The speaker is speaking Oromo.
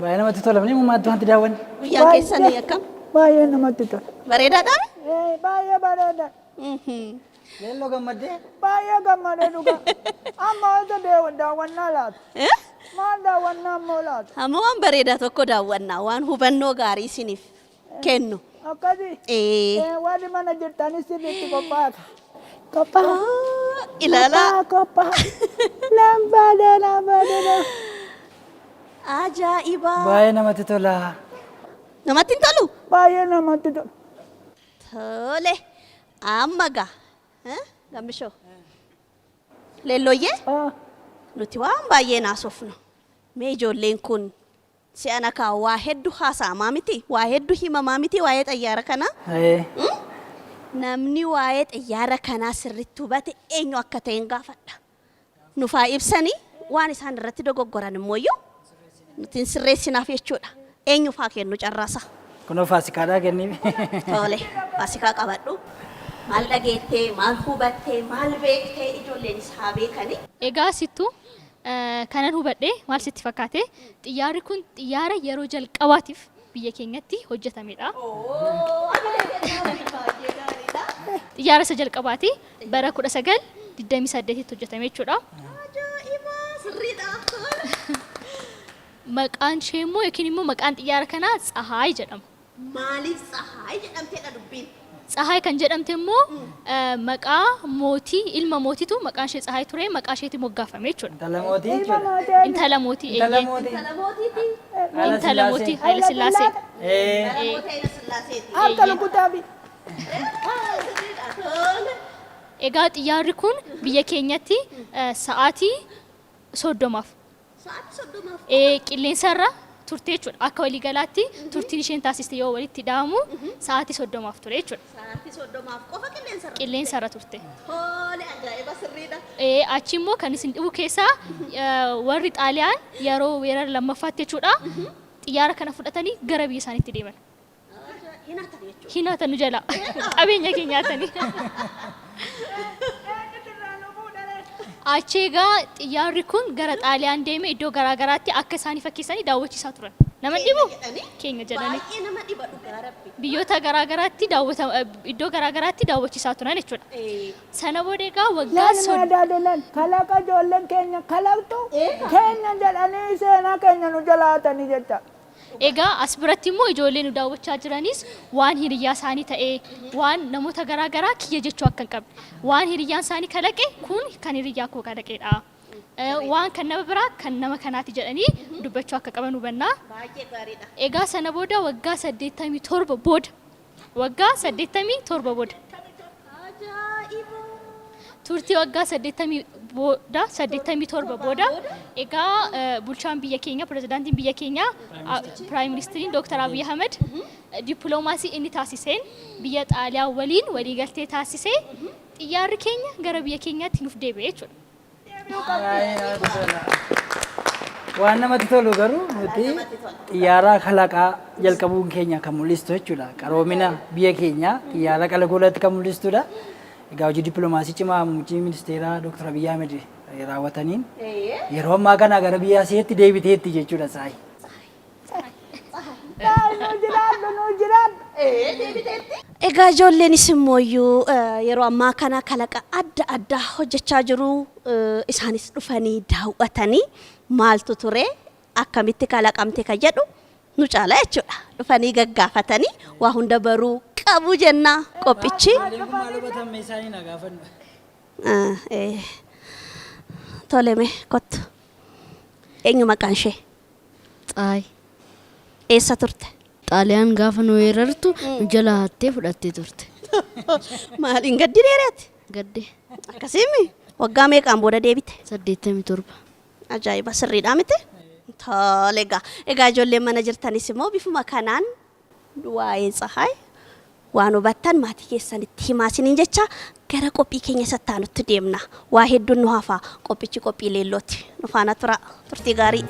Baay'ee namatti tola. Namni madduu wanti daawwanne. Guyyaan keessanii akkam? Baay'ee namatti tola. Bareedaadha? Baay'ee bareeda. Leelloo gammaddee. Baay'ee gammadee dhuga. Amma wanta daawwannaa laata? Maal daawwannaa ammoo laata? Amma waan bareedaa tokko daawwannaa waan hubannoo gaarii isiniif kennu. Akkasii? Waan mana jirtanis sirriitti qophaa'aa. Qophaa'aa. Ilaalaa. Qophaa'aa. Lambaadha. Ajaa'iba. Baay'ee namatti tola. Namatti hin tolu? Baay'ee namatti tola. Tole. Amma gaa. Gammishoo. Leellooyyee? Nuti waan baay'ee naasofnu. Mee ijoolleen kun si'ana kaa waa hedduu haasa'amaa miti? Waa hedduu himamaa miti waa'ee xayyaara kanaa? Namni waa'ee xayyaara kanaa sirriitti hubate eenyu akka ta'e hin gaafadha. Nufaa ibsanii waan isaan irratti dogoggoran immoo nuti sirreessinaaf jechuudha. Eenyu faa kennu carraasa? Kunoo faasikaadhaa kenniif. Tole, faasikaa qabadhu. Maal dhageettee, maal hubattee, maal beektee ijoolleen isaa beekanii? Egaa sittuu kanan hubadhee maal sitti fakkaate xiyyaarri kun xiyyaara yeroo jalqabaatiif biyya keenyatti hojjetamedha. Xiyyaara isa jalqabaati bara 1928 hojjetame jechuudha. Ajaa'iba sirriidha. Maqaan ishee immoo yookiin immoo maqaan xiyyaara kanaa Tsahaay jedhama. Maaliif Tsahaay jedhamteedha dubbiin? Tsahaay kan jedhamte immoo maqaa mootii ilma mootiitu maqaan ishee Tsahaay ture maqaa isheetiin moggaafame jechuudha. Intala mootii jechuudha. Intala mootii. Intala mootii. Intala mootii Haile Sillaasee. Harka lukutaafi. Egaa xiyyaarri kun biyya keenyatti sa'aatii 30 qilleensarra turte jechuudha. Akka waliigalaatti turtiin isheen taasiste yoo walitti dhaamu sa'aatii 30 ture jechuudha. Sa'aatii 30 qofa qilleensarra turte. Tole ajaa'iba sirriidha. Achi immoo kan isin dhibu keessaa warri Xaaliyaan yeroo weerara lammaffaatti jechuudha. Xiyyaara kana fudhatanii gara biyya isaaniitti deeman. Hinaatan nu jala qabeenya keenya nyaatanii. Achi egaa xiyyaarri kun gara Xaaliyaan deeme iddoo garaagaraatti akka isaanii fakkeessanii daawwachiisaa turan. Nama dhibu keenya jedhanii. Baay'ee nama dhiba dhugaa rabbi. Biyyoota garaagaraatti iddoo garaagaraatti daawwachiisaa turan jechuudha. Sana booda egaa waggaa Daadalan kalaqa ijoolleen keenya kalaqtu keenya jedhanii seenaa keenya nu jalaatanii jecha. Egaa as biratti immoo ijoollee nu daawwachaa jiranis waan hiriyyaa isaanii ta'ee waan namoota garaagaraa kiyya jechuu akka hin qabne waan hiriyyaan isaanii kalaqe kun kan hiriyyaa koo kalaqeedha. Waan kan nama biraa kan nama kanaati jedhanii dubbachuu akka qaban hubannaa. Baay'ee gaariidha. Egaa sana booda waggaa 87 booda Ajaa'iba. turtii waggaa 87 booda egaa bulchaan biyya keenya pirezidaantiin biyya keenya Prime Ministeriin Dr. Abiy Ahmed dippiloomaasii inni taasiseen biyya Xaaliyaa waliin waliigaltee taasisee xiyyaarri keenya gara biyya keenyaatti nuuf deebi'e jechuudha. Waan namatti tolu garuu nuti xiyyaara kalaqaa jalqabuun keenya kan mul'istu jechuudha. Qaroomina biyya keenya xiyyaara kalaqoolatti kan mul'istudha. Egaa hojii dippiloomaasii cimaa muummichi ministeeraa Dr. Abiy Ahmed raawwataniin yeroo ammaa kana gara biyya isaatti deebiteetti jechuudha Tsahaay. Egaa ijoolleenis immoo yeroo ammaa kana kalaqa adda addaa hojjechaa jiru. Isaanis dhufanii daawwatanii maaltu ture akkamitti kalaqamte kan jedhu nu caala jechuudha. Dhufanii gaggaafatanii waa hunda baruu qabu jenna qophichi. Toleme kottu. Eenyu maqaan ishee? Tsahaay. Eessa turte? Xaaliyaan gaafa nu weerartu nu jala hattee fudhattee turte. Maaliin gaddi dheereeti? Gadde. Akkasiimi waggaa meeqaan booda deebite? 87. Ajaa'iba sirriidhaa miti? Tole egaa ijoolleen mana jirtanis immoo bifuma kanaan waa'ee Tsahaay waan hubattan maatii keessanitti himaa isiniin jecha gara qophii keenya sattaanutti deemna. Waa hedduun nu hafaa qophichi qophii leellooti. Nu faana tura turtii gaarii.